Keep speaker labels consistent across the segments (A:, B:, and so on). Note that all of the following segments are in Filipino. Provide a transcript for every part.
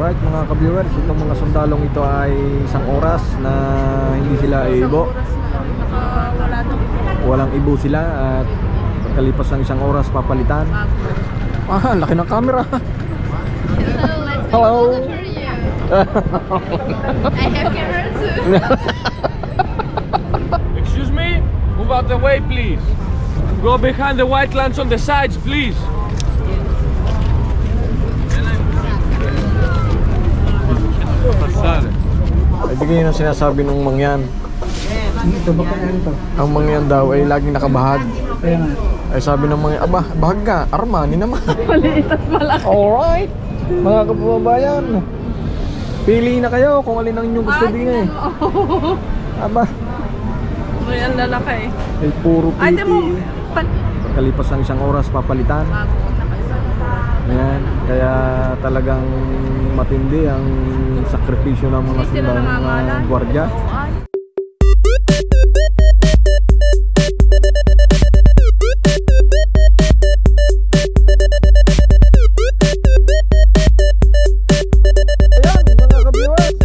A: Alright mga ka-viewers, itong mga sundalong ito ay isang oras na hindi sila ibo. Walang ibo sila at pagkalipas ng isang oras papalitan. Ah, laki ng camera. Hello.
B: I have camera too.
C: Excuse me, move out the way please. Go behind the white lines on the sides please.
A: Ibigay yung sinasabi ng mangyan. Ang mangyan daw ay laging nakabahag. Ay sabi ng mangyan, aba, bahag ka, Armani naman.
B: Maliit at malaki.
A: Alright, mga kababayan, pili na kayo kung alin ang inyong gusto din eh. Aba,
B: Ayan lalaki.
A: ay puro
B: Ay, di mo.
A: piti. Pagkalipas ng isang oras papalitan. Ayan, kaya talagang matindi ang sakripisyo ng mga sundalong gwardiya. Ayan mga ka-viewers,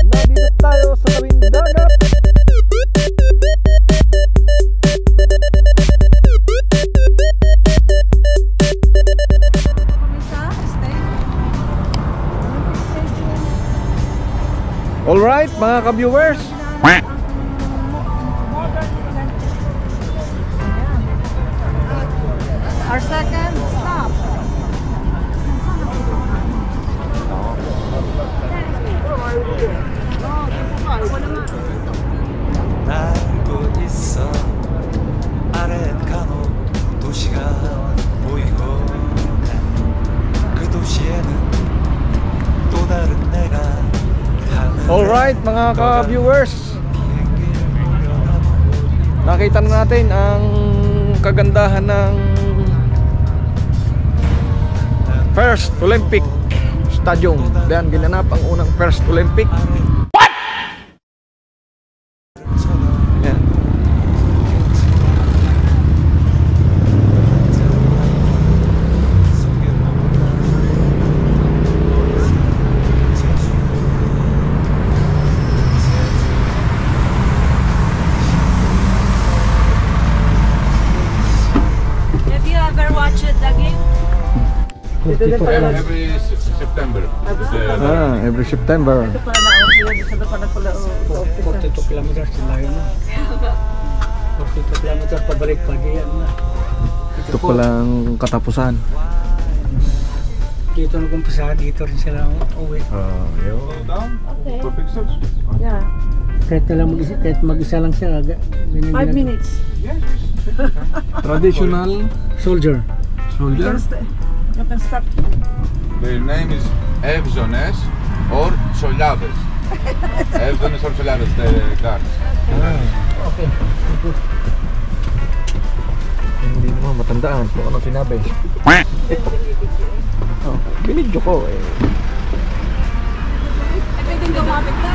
A: nandito tayo sa tabing dagat. Alright mga ka-viewers,
B: Our second stop.
D: 날고 있어 아래가노 도시가 보이고 그 도시에는 또 다른 내가
A: alright mga ka-viewers, nakita na natin ang kagandahan ng First Olympic Stadium. Diyan ginanap ang unang First Olympic. Yan.
B: Have you ever watched it again?
C: Every September.
A: Every September.
E: 42 kilometers sila yun na. 42 kilometers pabalik pa diyan na.
A: Ito palang katapusan.
E: Dito nag-umpisa, dito rin sila uwi.
B: Yeah.
E: Kahit mag-isa lang siya.
B: 5 minutes.
A: Traditional
E: Soldier.
A: soldier.
B: You can stop.
C: Their name is Evzones or Solaves. Evzones or Solaves, the guards.
E: Okay.
A: Hindi naman matandaan kung ano sinabi. Oh, binidyo ko eh.
B: Pwedeng gumamit na.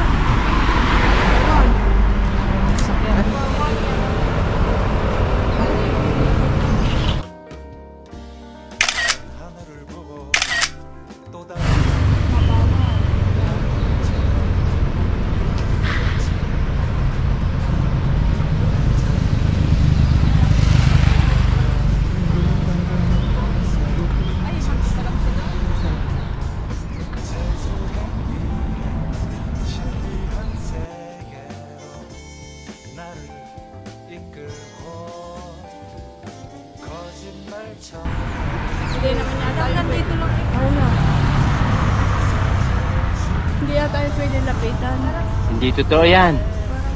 D: 하늘을 보고 또 다른 신비한 세계로 나를 이끌고 거짓말처럼
B: Hindi naman yata. Dito lang. Ano? Hindi yata yung pwede lapitan.
F: Hindi totoo yan.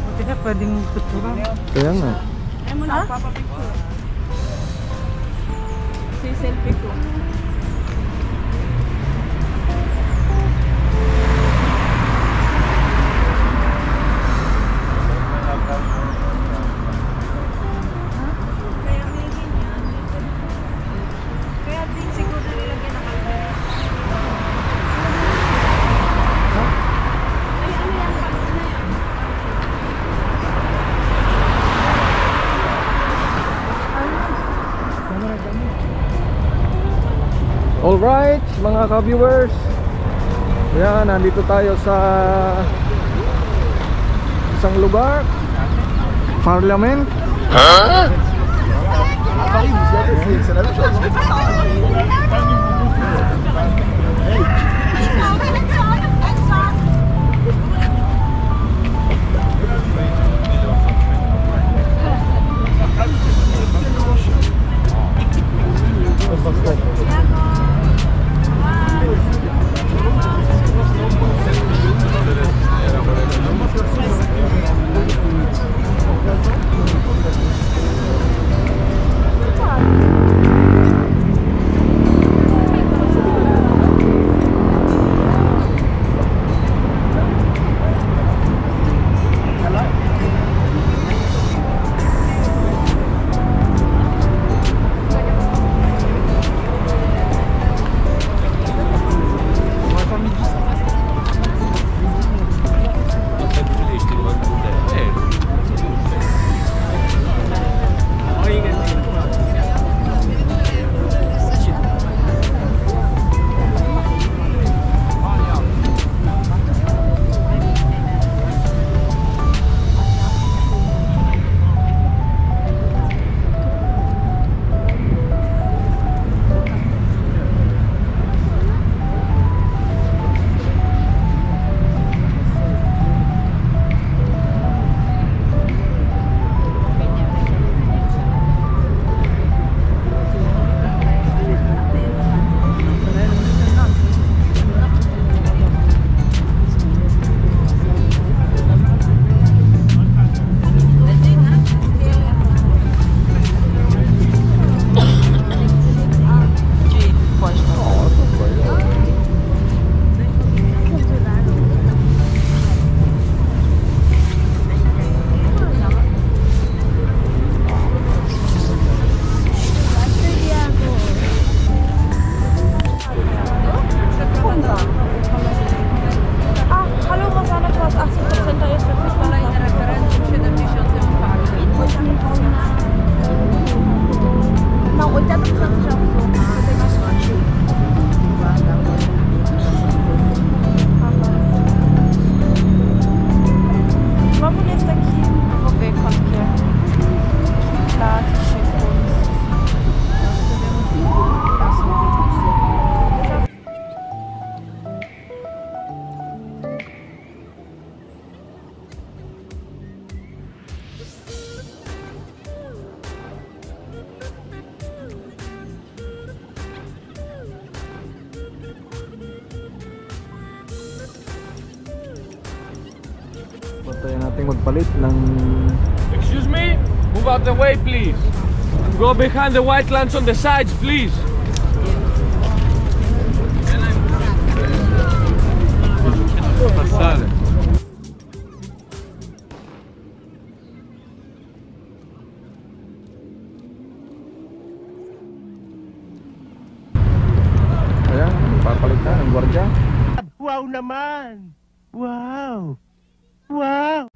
E: Buti na pwedeng tuturan.
A: Kaya nga.
B: Ay mo na, papapicture. Si selfie ko. Kaya din siguro nilagyan ng kalbero. Ay, ano yan? Ano yan?
A: Alright mga ka-viewers, Ayan, nandito tayo sa isang lugar, Parliament. Tayo nating magpalit ng
F: Excuse me? Move out the way, please. Go behind the white lines on the sides, please. Passare.
A: ayan, papalit na ng gwardiya.
G: Wow naman! Wow! Wow!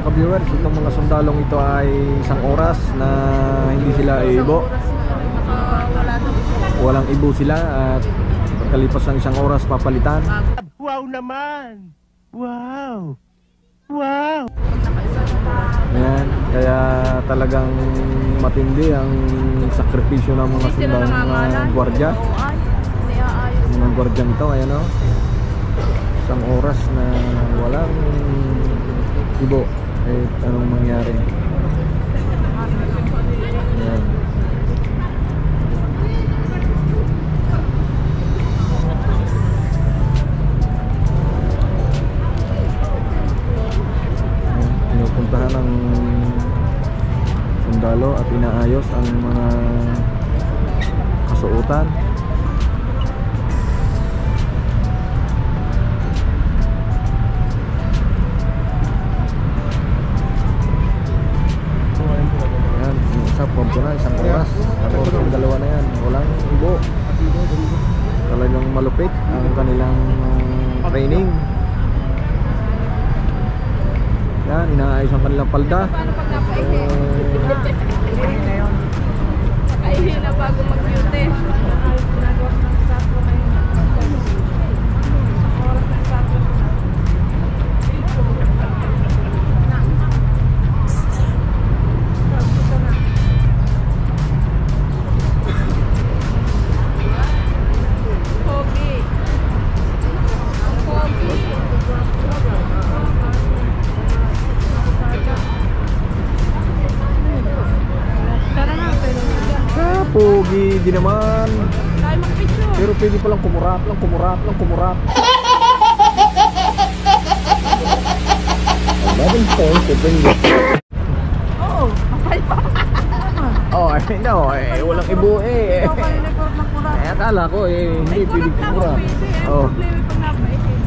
A: ka-viewers, itong mga sundalong ito ay isang oras na hindi sila ibo. Walang ibo sila at pagkalipas ng isang oras papalitan.
G: Wow naman! Wow! Wow!
A: Ayan, kaya talagang matindi ang sakripisyo ng mga sundalong gwardiya. Mga gwardiyan ito, ayan o. Isang oras na walang ibo. Eh, anong mangyari? Ayan. Pinupuntahan ng sundalo at inaayos ang mga kasuotan. Ayan, yung isa punto na, isang oras. Tapos yung dalawa na yan, walang ibo. Talagang malupit ang kanilang training. Yan, inaayos ang kanilang palda.
B: Ay, na bago mag-beauty.
A: Pogi di naman.
B: Tayo mag-picture.
A: Pero pwede palang kumurap.
B: Oo, mapay pa.
A: Oh, no, walang ibo eh.
B: Ikaw kayo nag-work ng kurat.
A: Akala ko hindi pwede kumurap. Oh.
B: Problema pag napaitin.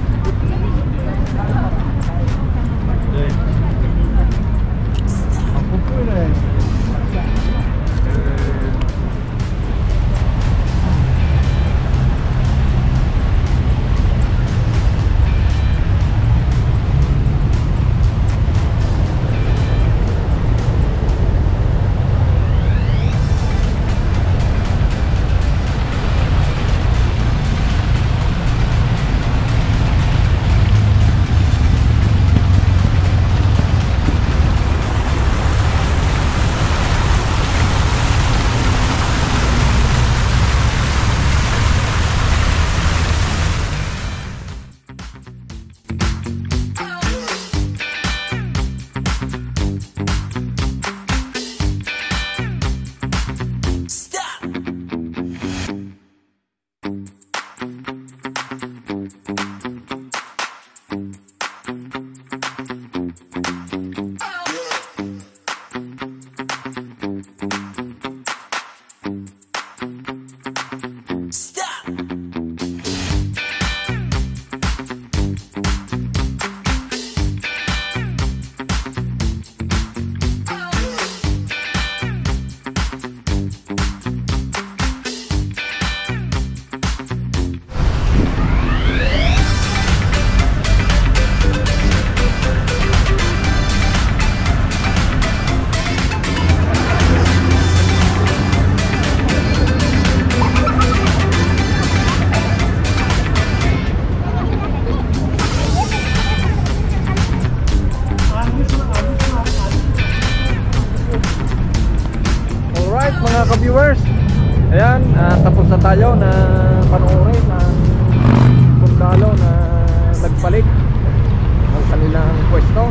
A: Mga ka-viewers, ayan, tapos na tayo na panoorin ang sundalo na nagpalit ng kanilang pwesto.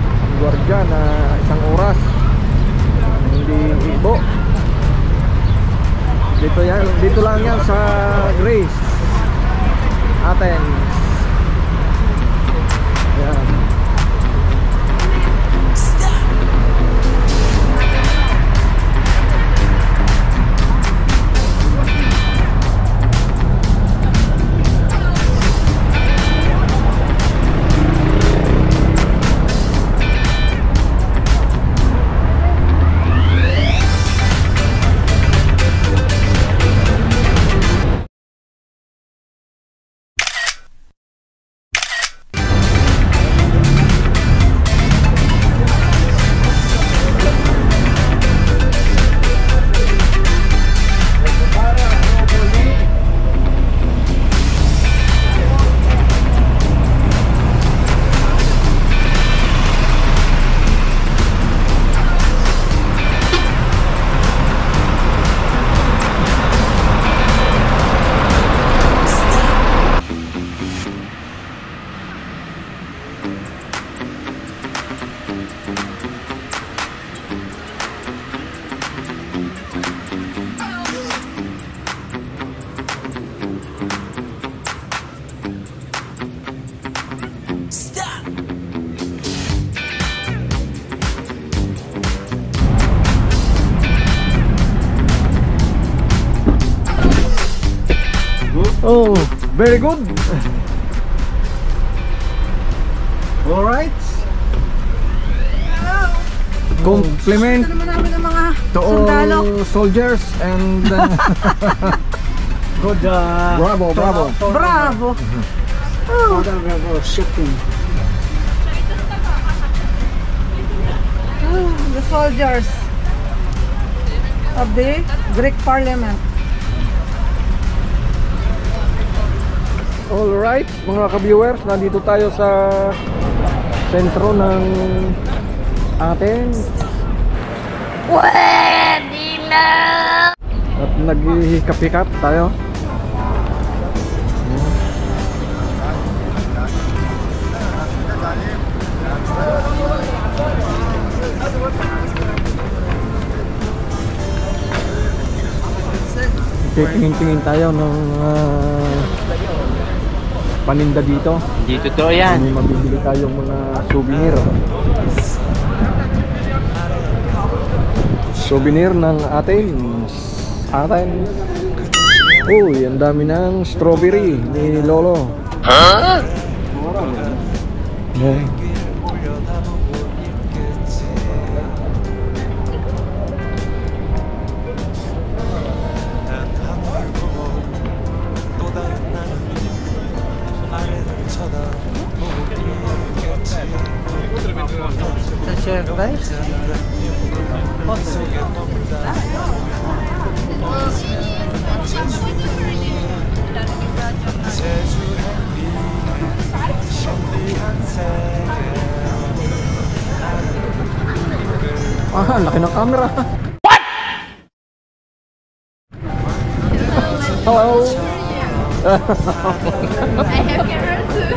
A: Ang gwardiya na isang oras hindi ibo. Dito lang yan sa Grace, Athens. Ayan.
C: Good?
A: Oh, very good. All right. Compliment
B: Ito naman namin ang mga
A: to
B: sundalo.
A: all soldiers and
E: Good.
A: bravo, bravo.
B: Bravo!
E: Shooting.
B: The soldiers of the Greek Parliament.
A: All right, mga ka-viewers, nandito tayo sa sentro ng Athens.
H: Pwede na!
A: At naghihikap-hikap tayo. Tingin-tingin tayo ng paninda dito.
G: Hindi totoo yan.
A: May mabibili tayong mga souvenir. Souvenir ng Athens. Athens. Uy, ang dami ng strawberry ni Lolo.
G: Huh?
A: Yeah. Ah, laki ng camera. What? Hello.
H: I have camera too.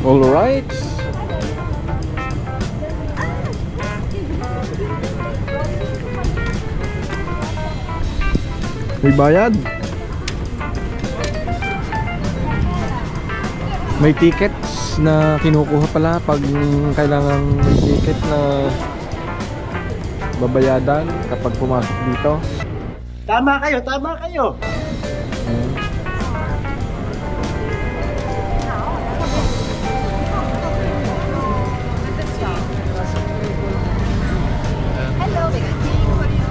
A: All right. May bayad. May tickets na kinukuha pala pag kailangan may ticket na babayadan kapag pumasok dito.
G: Tama kayo, tama kayo.
H: Hello, we got tea for you.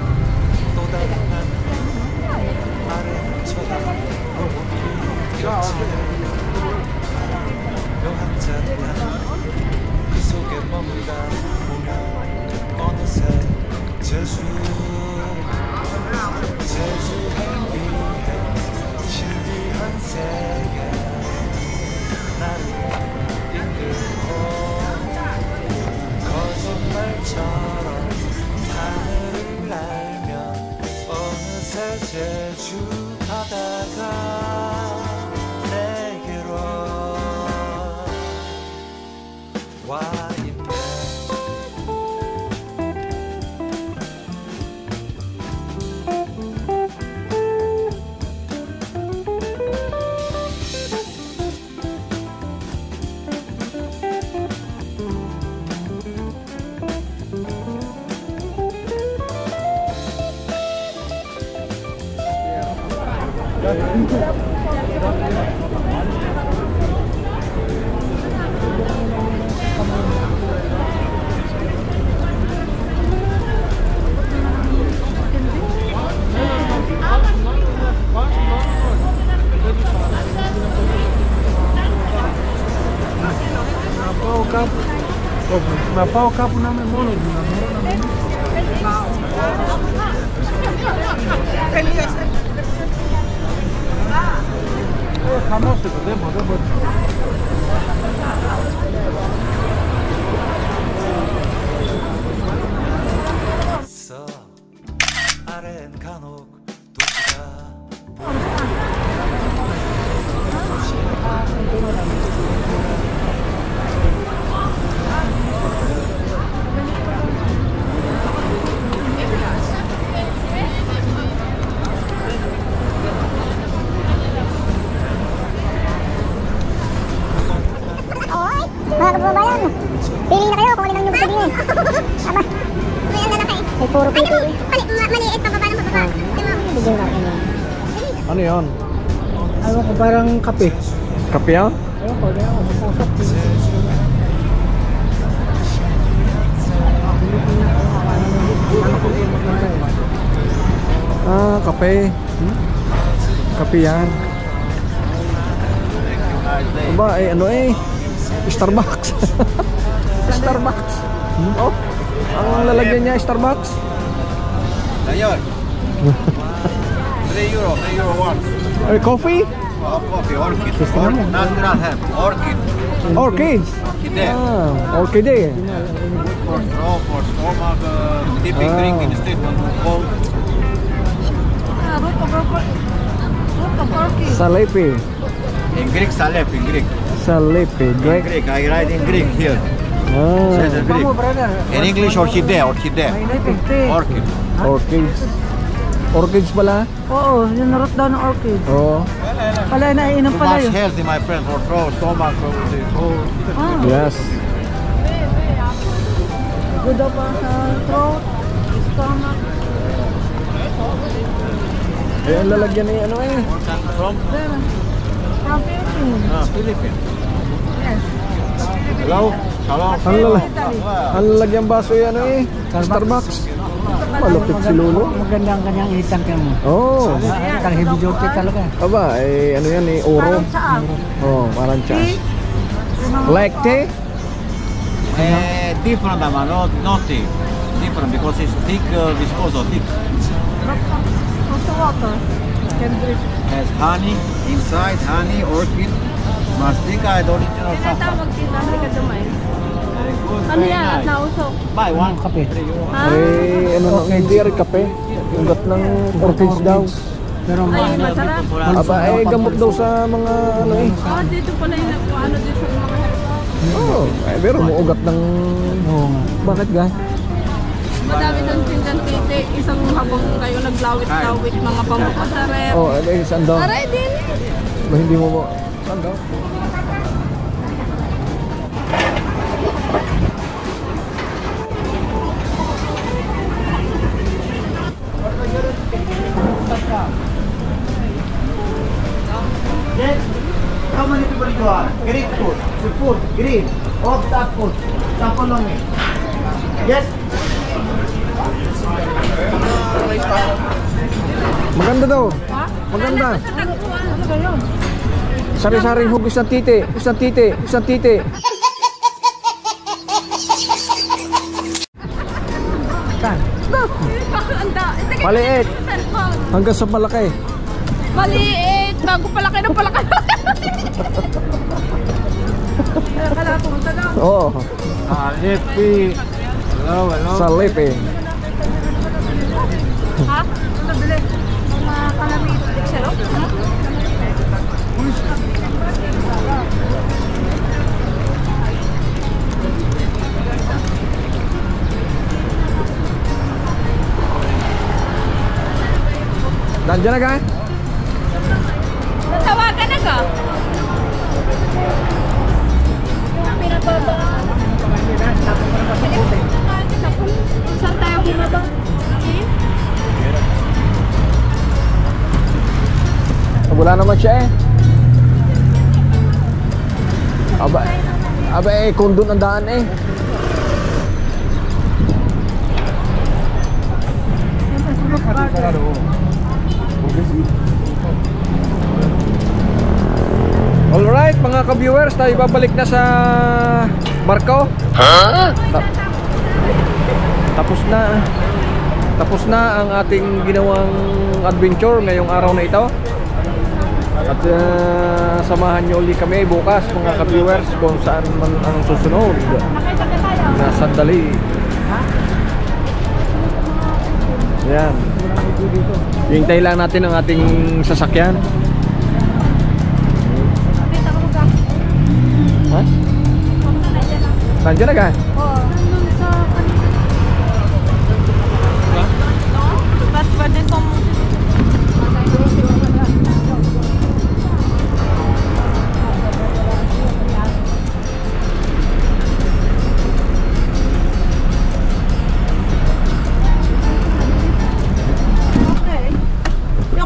D: 그 속에 머물다 보면 어느새 제주에 위해 신비한 세계 나를 이끌고 거짓말처럼 하늘을 날며 어느새 제주 바다가 내게로 와 있네.
E: Napao kapo namin mo.
D: 있어 아래엔 간혹 도시가
H: Maliit pa ba ng pagkakain?
A: Ano yun?
E: Ano ko parang kape.
A: Kape yan?
E: Ayun ko, ganyan ako sa pusok.
A: Ah, kape. Kape yan. Aba, ano Starbucks. Starbucks. Oh, ang lalagyan niya Starbucks.
C: Señor. 3 euro, 3 euro one.
A: Coffee?
C: Coffee, orchid. Natural hemp, orchid.
A: Orchids.
C: Orchid.
A: Ah, orchid.
C: For throat, for stomach, dipping drink in the street when cold.
B: Root of orchid.
A: Salepi.
C: In Greek, salep, in Greek.
A: Salepi.
C: In
A: Greek.
C: Greek, I write in Greek here.
A: Ah,
C: Says in Greek.
E: Vamos, brother.
C: In English, orchidea, orchidea. Orchid.
A: orchids. Orchids pala?
B: Oo, yung root daw ng orchid.
A: Oo.
B: Pala naiinom
C: Too
B: pala
C: much
B: yun.
C: healthy, my friend, for throat, stomach, for this whole...
A: Yes.
B: Good daw pa sa throat, stomach.
A: Eh, ang lalagyan ni ano
C: From?
B: From Philippines.
C: Philippines.
B: Yes.
C: Hello? Shalom.
A: ang lalagyan baso yan Starbucks. Malupit si Lolo.
E: Magandang kanyang itang ka mo.
A: Oh.
E: Kang heavy duty talaga.
A: Aba, ano yan oro.
B: Parang tsaa.
A: Oh, parang chas. Like tea?
C: Different, not tea. Different because it's thick, viscose or thick.
B: Also water. Can drink.
C: Has honey inside, honey, orchid, mastika, and original saffron. Very good. Very nice. Buy one.
E: Kape.
A: Ano nang hindi rin kape? Ugat ng orchids daw.
E: Pero masarap.
A: Aba, gamot daw sa mga ano
H: Dito pala yung ano dito sa mga
A: Oh, pero muugat ng...
E: Oo nga.
A: Bakit ga?
H: madami doon tindan titi. Isang habang kayo naglawit-lawit mga pambuka sa rep.
A: Oh, saan daw?
H: Aray din.
A: Ba, hindi mo mo... Saan daw?
G: Yes. How many people you are? Greek food, seafood, green, or that food, tapolomi. Yes.
A: Maganda daw. Maganda. Sari-saring hugis ng titi. Isang titi. Isang titi. Saan? Maliit. Hanggang sa malaki.
H: Maliit. Bago palaki ng palaki.
B: Kala pumunta daw.
A: Oo.
C: Lipi. Hello, hello.
A: Sa lipi.
H: Ha?
B: Ito, bili. Mga kalamit.
H: Sero? Ha?
A: Nandiyan na ka?
H: Tawagan na ka? Pinababa. Saan tayo bumaba?
A: Wala naman siya Aba kung doon ang daan Alright mga ka-viewers, tayo babalik na sa barko. Tapos na ang ating ginawang adventure ngayong araw na ito. At samahan nyo ulit kami bukas mga ka-viewers kung saan man ang susunod na sandali. Yan. Hintay lang natin ang ating sasakyan. Ha? Nandiyan na ka?
H: Oo. Ba't ba din sa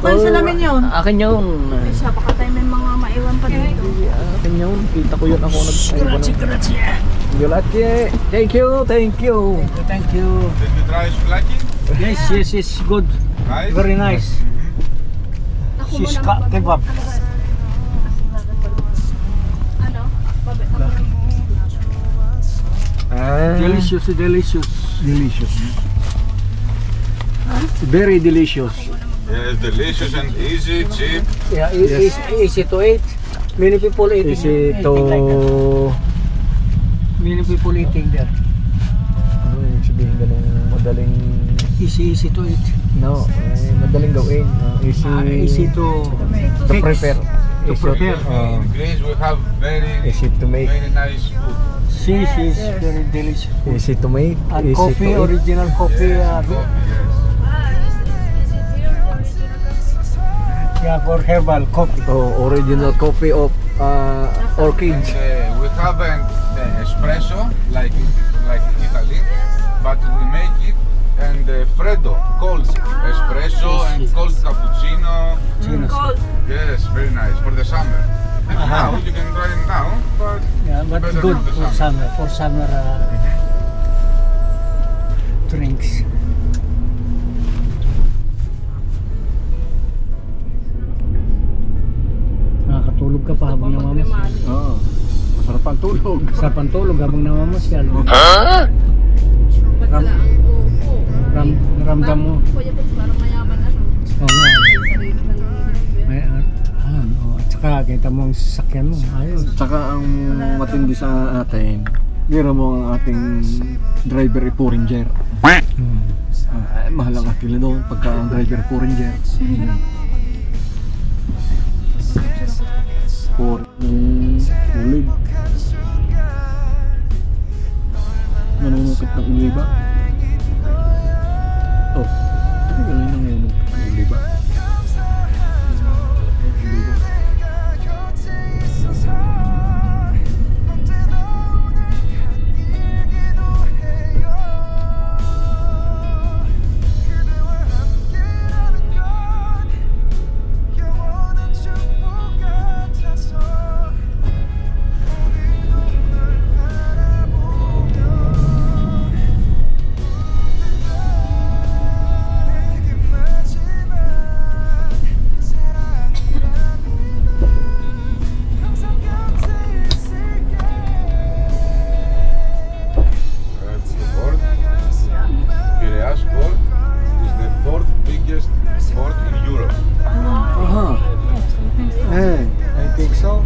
B: Pang salamin yun.
A: Akin yun.
H: Siya, baka tayo may mga maiwan pa dito.
A: Akin yun. Kita ko yun ako
E: Grazie.
A: Grazie. Thank you. Thank you.
E: Thank you.
C: Did you try splaki?
E: Yes, yes, it's good.
C: Nice.
E: Very nice.
H: Ako muna
E: Shiska kebab.
H: Ano?
E: Delicious, delicious.
A: Delicious. Very delicious.
C: Yes, delicious and easy, cheap.
E: Yeah,
A: Yes.
E: easy to eat. Many people eating.
A: Easy
E: eating
A: to...
E: like that. Many people eating there.
A: Ano yung sabihin ganun madaling...
E: Easy to eat.
A: No, madaling gawin.
E: Easy to fix.
A: prepare.
E: To prepare.
C: In Greece we have
A: Easy to make.
C: very nice food.
E: Cheese is very delicious.
A: Easy to make.
E: And
A: Easy
E: coffee,
A: to eat.
E: original coffee.
C: Coffee, yes.
E: Yeah, for herbal coffee.
A: Oh, original coffee of orchids.
C: And we haven't espresso like Italy, but we make it and freddo, cold espresso and cold cappuccino.
H: Cold.
C: Yes, very nice for the summer. And now you can try it now, but
E: Yeah, but
C: better
E: good
C: for the
E: for summer. For summer drinks. Nakakatulog ka pa habang namamasyal.
A: Oh, masarap ang tulog.
E: Sa pantulog habang namamasyal.
H: Wala ang upo.
E: Ramdam mo.
H: Kuya, ba't parang mayaman ano?
E: Oo nga.
H: Sarili ng
E: May at saka kita mo ang sasakyan mo. Ayos.
A: Tsaka ang matindi sa atin, biro mo ang ating driver Foreigner. Mahal ang akila doon pagka ang driver Foreigner. For ulig. Nanunukit ng ulig ba? Oh, hindi ka lang nanunukit ng ulig ba?
C: Piraeus port is the fourth biggest port in Europe.
A: Hey, I think so.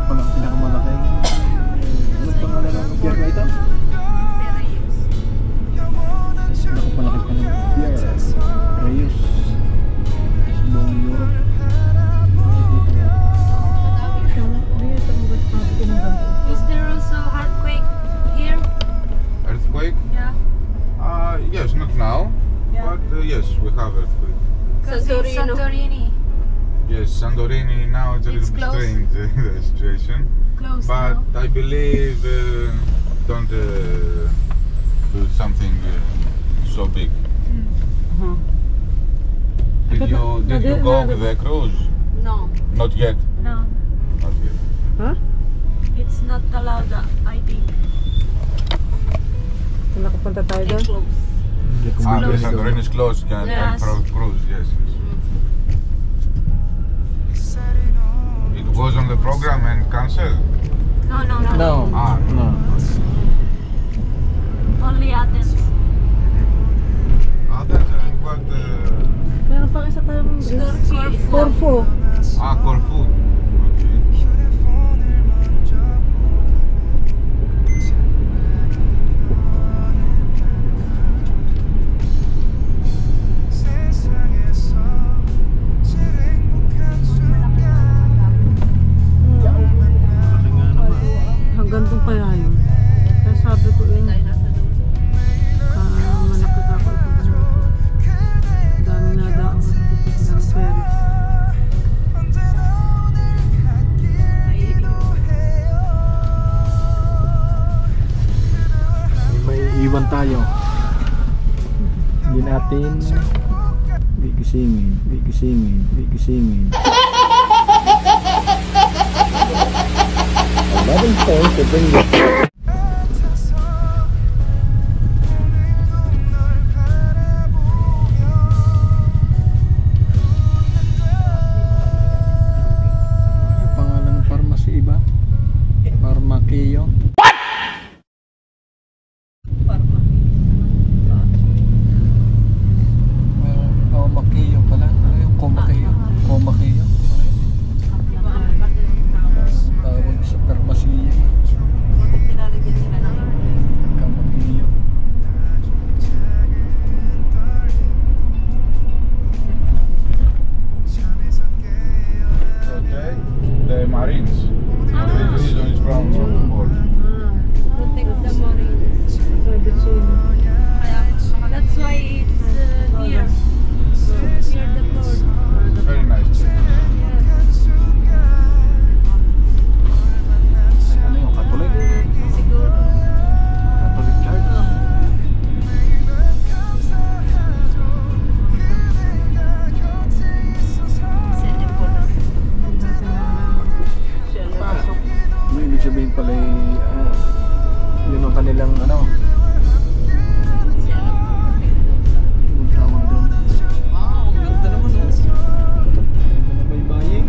A: Walang pinakamalaki. Ano pangalan ng pier na ito? Pinakamalaki pa ng pier. Reyes. Buong Europe.
H: Is there also earthquake here?
C: Earthquake?
H: Yeah.
C: Yes, not now, but yes, we have earthquake.
H: Santorini.
C: Yes, Santorini now it's a
H: It's
C: little bit
H: close.
C: strange the situation,
H: Close
C: but
H: now.
C: I believe don't do something so big. Did you go with the cruise?
H: No.
C: Not yet.
H: No.
C: Not yet.
H: It's not allowed, I think.
B: Nakapunta tayo doon.
H: Close.
C: Yes, Santorini is closed. Can
H: Yes.
C: cruise? Yes. It was on the program and cancelled.
H: No.
A: No. No.
H: Only Athens.
C: Athens and what?
B: Meron pa isa tayong Corfu.
C: Corfu. Okay.
B: Hanggang doon kaya yun. Kaya sabi ko yun. Malaki ka ako. Daming
A: Hindi natin gigisingin. 11 points to bring this. Pangalan ng pharmacy iba? Pharmakeyo. Komakeyo pala. Ano yung Komakeyo? Komakeyo. Tawag sa permasiya. Komakeyo.
C: Protect the Marines. The reason is from all.
H: Protect the Marines. That's why it's near the port.
C: It's very nice.
A: Ano yung Catholic?
H: Siguro.
A: Catholic Church? Yung ibig sabihin pala yun ang kanilang ano, yung tawag doon. Ang ganda naman oh. Ganda na baybaying.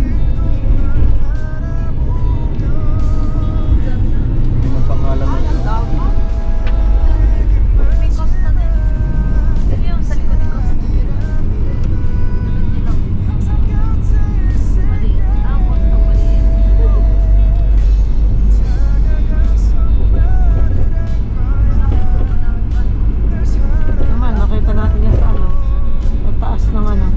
A: Yung ang pangalan mo.
H: May costa din. Ano yung sa likod ng costa? Maliit. Tapos ang maliit.
B: Naman, nakita natin yan sa ano. Ang taas ng ano.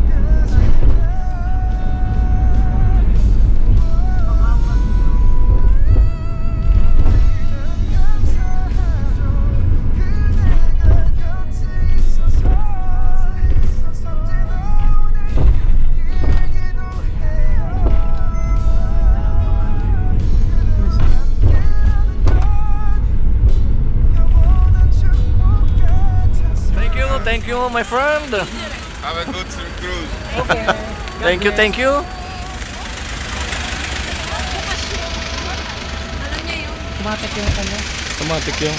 A: Thank you my friend.
C: Have a good cruise.
A: Thank you.
B: Tumatak yung ano.
A: Automatic yung.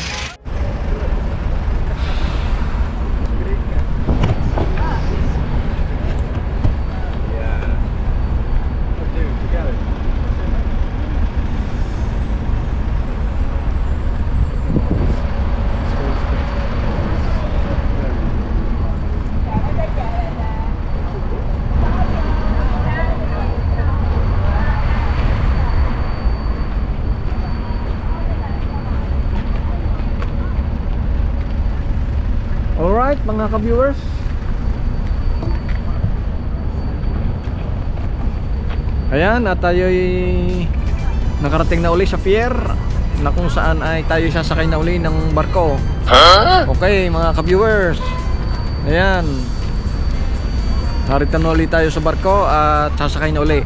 A: Alright mga ka-viewers, ayan at tayo'y nakarating na uli sa pier na kung saan ay tayo sasakay na uli ng barko. Okay mga ka-viewers, ayan, narito na uli tayo sa barko at sasakay na uli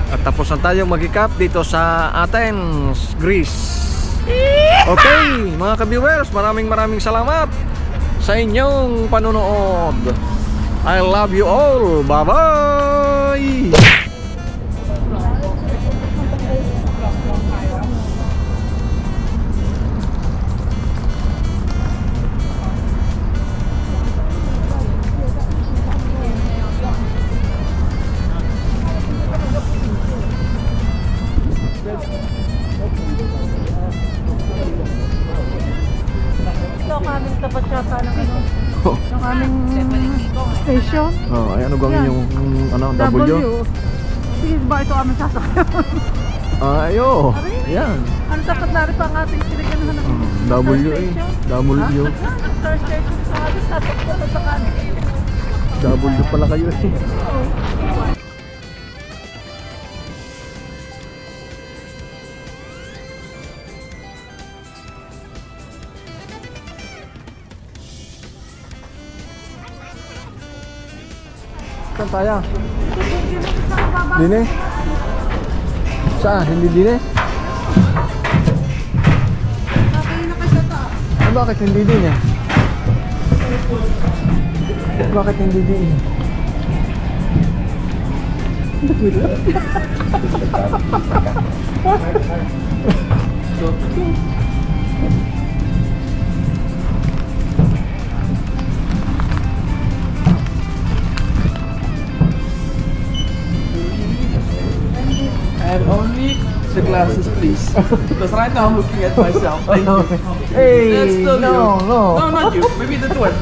A: at tapos na tayo mag-recap dito sa Athens, Greece. Okay mga ka-viewers, maraming salamat sa inyong panonood. I love you all. Bye-bye.
B: Ito ang aming tapat yata ng ano. Ng aming station.
A: Oh, ay ano gawin yung ano, W?
B: Sige ba ito aming sasakyan?
A: Ayo. Ayan.
B: Ano dapat narito ang ating siniganahan ng
A: W eh. W.
B: Star station sa ating sasakyan sa kanin.
A: W pala kayo eh. Saan tayo? Dine? Saan? Hindi dine? Ah, bakit hindi dine? Bakit hindi din?
F: And only the glasses, please. Because right now I'm looking at myself. Thank you.
A: Hey,
F: That's still
A: no,
F: you.
A: no.
F: No, not you. Maybe the twin.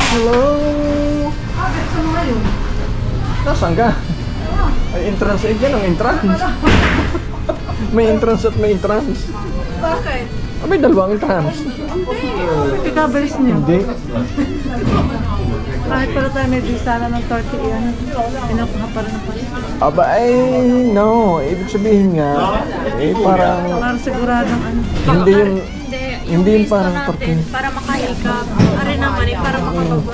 A: Hello? Nasaan ka? Ay, entrance eh. Yan ang entrance. May entrance at may entrance.
H: Bakit?
A: Ah, may dalawang entrance.
B: Ikabilis niyo.
A: Hindi.
B: Kahit pala tayo may visa na ng 30 yan. Pinakuha pa rin ako.
A: Aba, ay, no. Ibig sabihin nga, eh, parang,
B: Para siguradong ano.
A: hindi yung, hindi yung
H: gusto
A: parang
H: natin para makahikap. Ari naman eh, para makababa.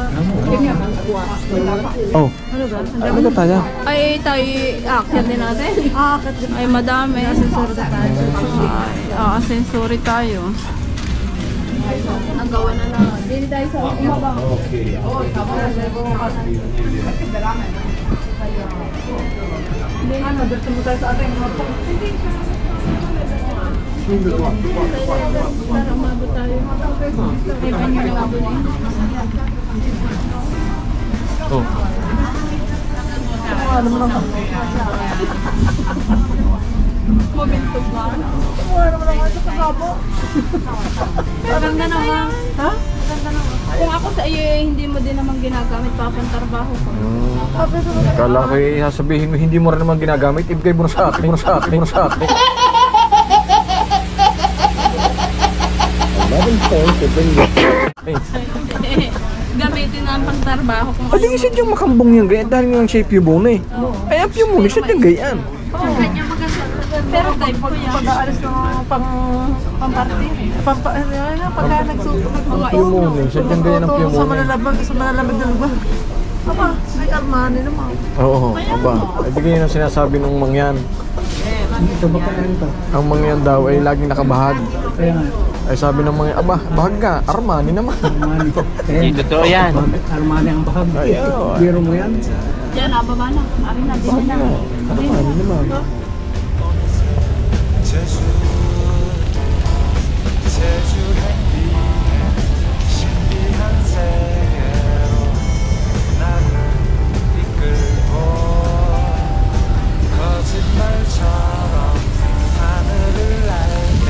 A: oh,
B: Ano ba?
A: ano ka tayo?
H: Ay, tayo aakyat din natin.
B: Akit din.
H: Ay, madami.
B: Asensor na tayo.
H: Ay, sensory tayo. Nagawa na lang. Dili tayo sa umabang.
B: Ano, dito mo tayo sa ating mga
H: Para umabot tayo. Ay, banyo na abot eh.
A: Oh.
H: Momentum ba? Ganda naman.
B: Ha?
H: Ganda naman. Kung ako sa iyo eh, hindi mo din naman ginagamit papantarbaho ko.
A: Kala ko eh, sasabihin mo, hindi mo rin naman ginagamit, ibigay mo na sa akin, mo na sa akin, mo na sa akin.
H: Gamitin na ang pangtarbaho kung
A: Pwede kasi diyang makambong yung gayaan dahil nga ang shape yung muna eh. Ay, ang yung muna, siya diyang gayaan.
H: kanya maganda. Pero type ko yan.
B: Pag-aalis ng pang-party. Pagka nagsuot.
A: Yung muna, siya diyang gayaan ang yung
B: Sa
A: muna.
B: malalamig na lugar. Aba, may Armani naman.
A: Oo, aba. Ay, di ganyan ang sinasabi ng mangyan.
E: Ito ba kaya ito?
A: Ang mangyan daw ay laging nakabahag.
E: Kaya nga.
A: Ay sabi ng mangyan, aba, bahag ka, Armani naman.
E: Armani. Hindi totoo yan. Armani ang bahag.
A: Ay, oo.
E: Biro mo yan.
H: Diyan, nababa na. Ari na, din na.
A: Armani naman.
D: 제주 제주 햇빛 신비한 세계로 나를 이끌고 거짓말처럼 하늘을 날며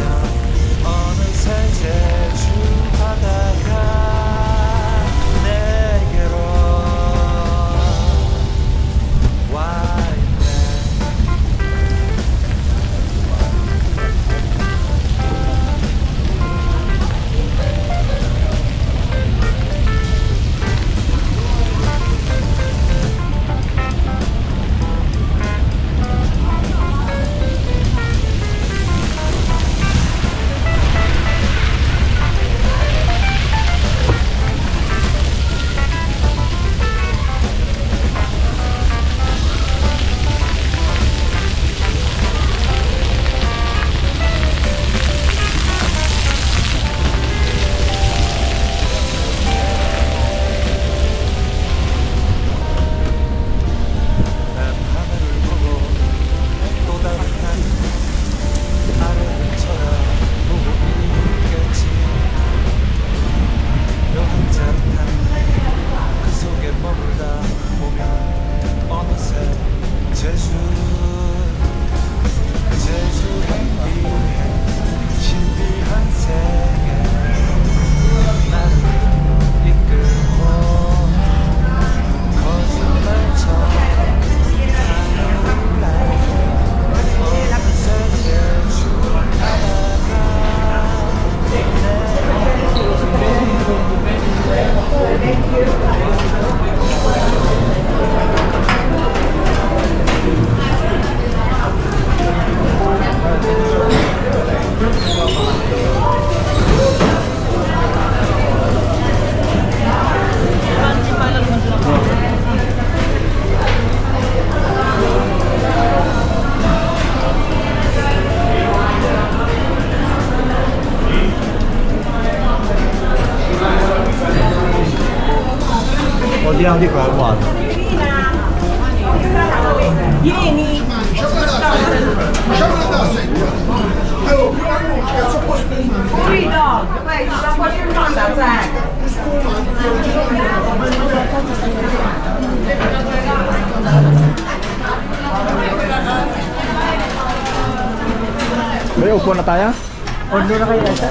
D: 어느새 제주 바다가 내게로 와 있네.
G: 样的块袜子。
A: May upo na tayo?
E: O, doon na kayo nasa.